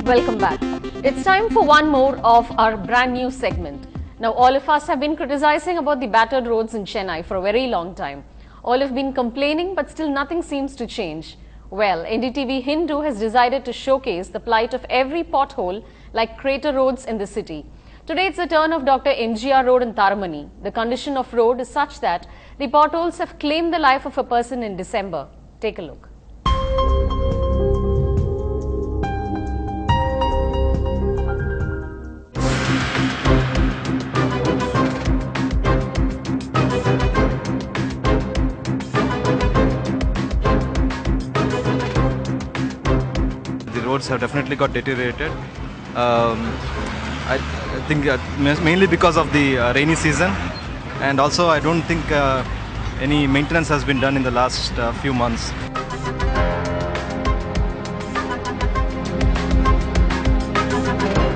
Welcome back. It's time for one more of our brand new segment. Now, all of us have been criticizing about the battered roads in Chennai for a very long time. All have been complaining, but still nothing seems to change. Well, NDTV Hindu has decided to showcase the plight of every pothole like crater roads in the city. Today, it's the turn of Dr. MGR Road in Taramani. The condition of road is such that the potholes have claimed the life of a person in December. Take a look. Roads have definitely got deteriorated. I think mainly because of the rainy season, and also I don't think any maintenance has been done in the last few months.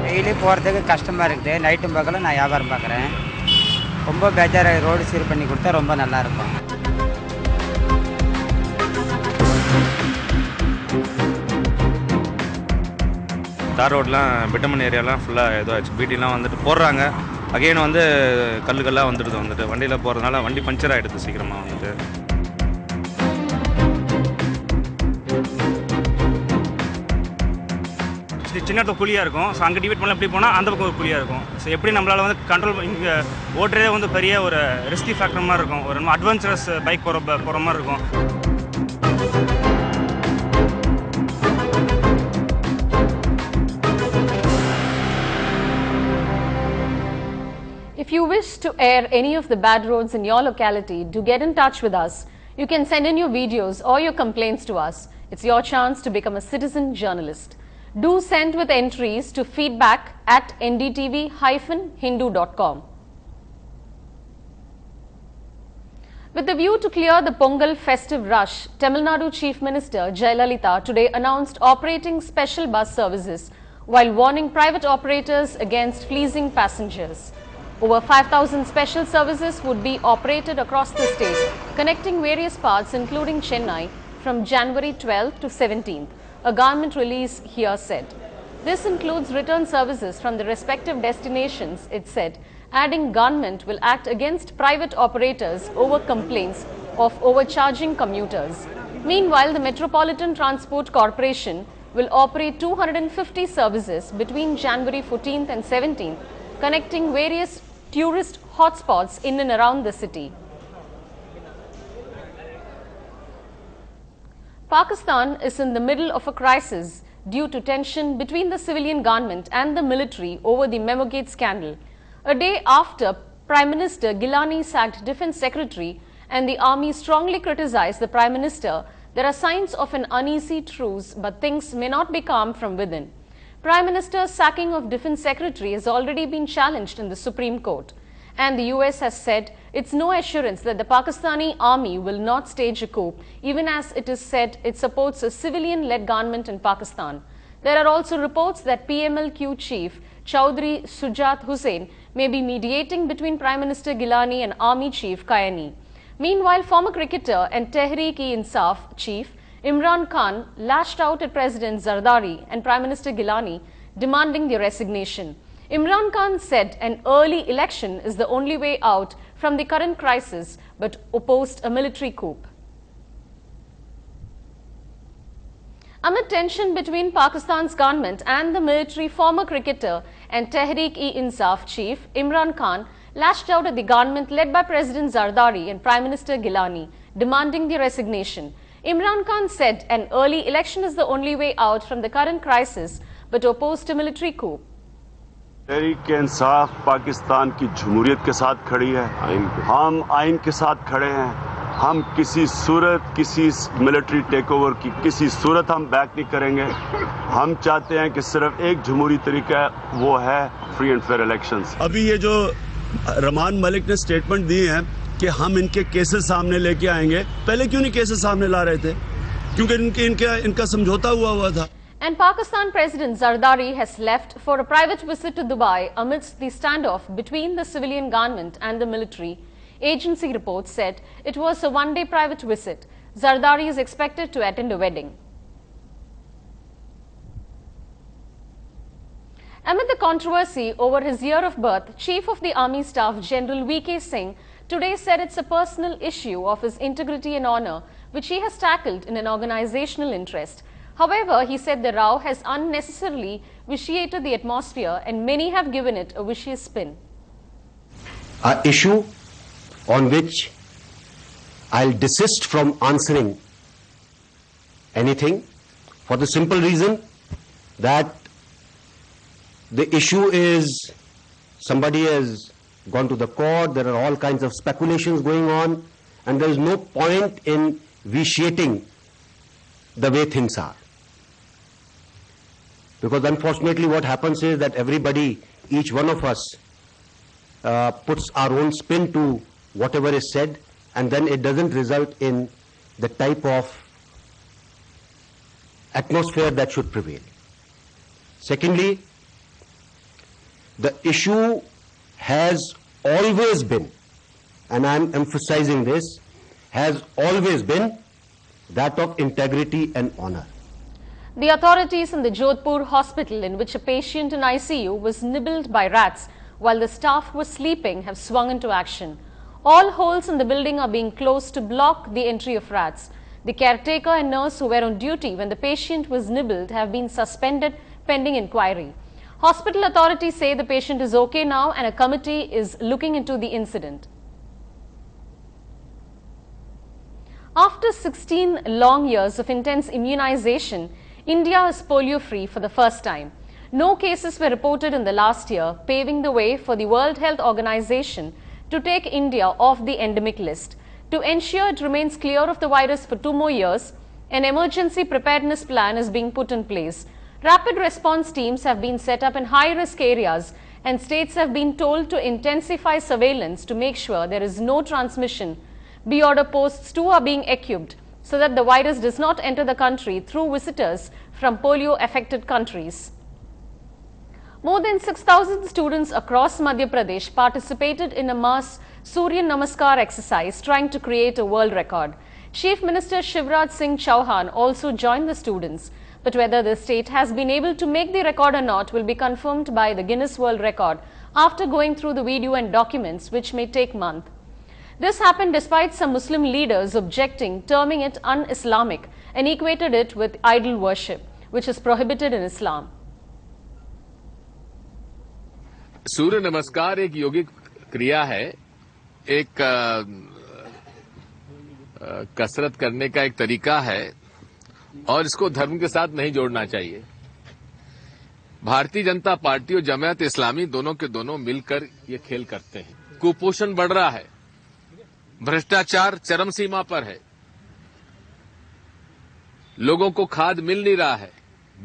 Daily போறதுக்கு கஷ்டமா இருக்குது. நைட்டும் பகலும் நான் வியாபாரம் பார்க்கறேன். ரொம்ப பேஜாரா road சீர் பண்ணி கொடுத்தா ரொம்ப நல்லா இருக்கும். தார் ரோட்லாம் பிட்டமன் ஏரியாலாம் ஃபுல்லாக ஏதோ ஆச்சு. பீட்டிலாம் வந்துட்டு போடுறாங்க, அகைன் வந்து கல்லுகள்லாம் வந்துட்டு வண்டியில் போகிறதுனால வண்டி பஞ்சர் ஆகிடுது சீக்கிரமாக வந்துட்டு. சின்ன குழியாக இருக்கும். ஸோ அங்கே டிவைட் பண்ணலாம், எப்படி போனால் அந்த பக்கம் ஒரு குழியாக இருக்கும். ஸோ எப்படி நம்மளால் வந்து கண்ட்ரோல் இங்கே ஓட்டுறதே வந்து பெரிய ஒரு ரிஸ்கி ஃபேக்டர் மாதிரி இருக்கும். ஒரு அட்வென்ச்சரஸ் பைக் போகிற மாதிரி இருக்கும். If you wish to air any of the bad roads in your locality, do get in touch with us. You can send in your videos or your complaints to us. It's your chance to become a citizen journalist. Do send with entries to feedback@ndtv-hindu.com. With the view to clear the Pongal festive rush, Tamil Nadu Chief Minister Jayalalitha today announced operating special bus services while warning private operators against fleecing passengers. Over 5,000 special services would be operated across the state, connecting various parts including Chennai from January 12th to 17th, a government release here said. This includes return services from the respective destinations, it said, adding government will act against private operators over complaints of overcharging commuters. Meanwhile, the Metropolitan Transport Corporation will operate 250 services between January 14th and 17th, connecting various tourist hotspots in and around the city. Pakistan is in the middle of a crisis due to tension between the civilian government and the military over the Memogate scandal. A day after Prime Minister Gilani sacked Defence Secretary and the army strongly criticized the Prime Minister, there are signs of an uneasy truce, but things may not be calm from within. Prime Minister's sacking of Defence Secretary has already been challenged in the Supreme Court, and the US has said it's no assurance that the Pakistani army will not stage a coup, even as it is said it supports a civilian-led government in Pakistan. There are also reports that PMLQ chief Chaudhry Sujat Hussain may be mediating between Prime Minister Gilani and Army Chief Kayani. Meanwhile, former cricketer and Tehreek-e-Insaf chief Imran Khan lashed out at President Zardari and Prime Minister Gilani, demanding their resignation. Imran Khan said an early election is the only way out from the current crisis, but opposed a military coup. Amid tension between Pakistan's government and the military, former cricketer and Tehreek-e-Insaf chief Imran Khan lashed out at the government led by President Zardari and Prime Minister Gilani, demanding their resignation. Imran Khan said an early election is the only way out from the current crisis, but opposed a military coup. Tehreek-e-Insaf Pakistan की जमहूरियत के साथ खड़ी है, हम आइन के साथ खड़े हैं। हम किसी सूरत किसी मिलिट्री टेक ओवर की किसी सूरत हम बैक नहीं करेंगे। हम चाहते हैं कि सिर्फ एक जमहूरी तरीका है, वो है फ्री एंड फेयर इलेक्शंस। अभी ये जो रहमान मलिक ने स्टेटमेंट दिए हैं कि हम इनके केसेस सामने लेके आएंगे, पहले क्यों नहीं केसेस सामने ला रहे थे? क्योंकि इनका समझौता हुआ था। And Pakistan President Zardari has left for a private visit to Dubai amidst the standoff between the civilian government and the military. Agency reports said it was a one-day private visit. Zardari is expected to attend a wedding. Amid the controversy over his year of birth, Chief of the Army Staff General V.K. Singh today said it's a personal issue of his integrity and honor, which he has tackled in an organizational interest. However, he said the row has unnecessarily vitiated the atmosphere and many have given it a vicious spin. An issue on which I'll desist from answering anything for the simple reason that the issue is somebody has gone to the court, there are all kinds of speculations going on, and there is no point in vitiating the way things are. Because unfortunately what happens is that everybody, each one of us, puts our own spin to whatever is said, and then it doesn't result in the type of atmosphere that should prevail. Secondly, the issue has always been, and I'm emphasizing this, has always been that of integrity and honor. The authorities in the Jodhpur hospital, in which a patient in ICU was nibbled by rats while the staff was sleeping, have swung into action. All holes in the building are being closed to block the entry of rats. The caretaker and nurse who were on duty when the patient was nibbled have been suspended pending inquiry. Hospital authorities say the patient is okay now and a committee is looking into the incident. After 16 long years of intense immunization, India is polio-free for the first time. No cases were reported in the last year, paving the way for the World Health Organization to take India off the endemic list. To ensure it remains clear of the virus for 2 more years, an emergency preparedness plan is being put in place. Rapid response teams have been set up in high-risk areas and states have been told to intensify surveillance to make sure there is no transmission. B-order posts too are being equipped so that the virus does not enter the country through visitors from polio-affected countries. More than 6,000 students across Madhya Pradesh participated in a mass Surya Namaskar exercise trying to create a world record. Chief Minister Shivraj Singh Chauhan also joined the students. But whether the state has been able to make the record or not will be confirmed by the Guinness World Record after going through the video and documents, which may take months. This happened despite some Muslim leaders objecting, terming it un-Islamic and equated it with idol worship, which is prohibited in Islam. सूर्य नमस्कार एक योगिक क्रिया है, एक कसरत करने का एक तरीका है और इसको धर्म के साथ नहीं जोड़ना चाहिए। भारतीय जनता पार्टी और जमात इस्लामी दोनों के दोनों मिलकर ये खेल करते हैं। कुपोषण बढ़ रहा है, भ्रष्टाचार चरम सीमा पर है, लोगों को खाद मिल नहीं रहा है,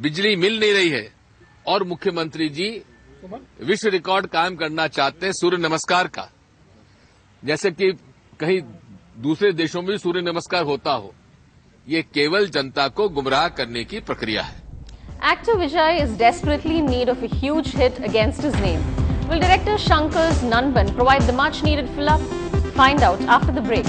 बिजली मिल नहीं रही है और मुख्यमंत्री जी विश्व रिकॉर्ड कायम करना चाहते हैं सूर्य नमस्कार का, जैसे कि कहीं दूसरे देशों में भी सूर्य नमस्कार होता हो। ये केवल जनता को गुमराह करने की प्रक्रिया है। Actor Vijay is desperately in need of a huge hit against his name. Will director Shankar's Nanban provide the much needed fill-up? Find out after the break.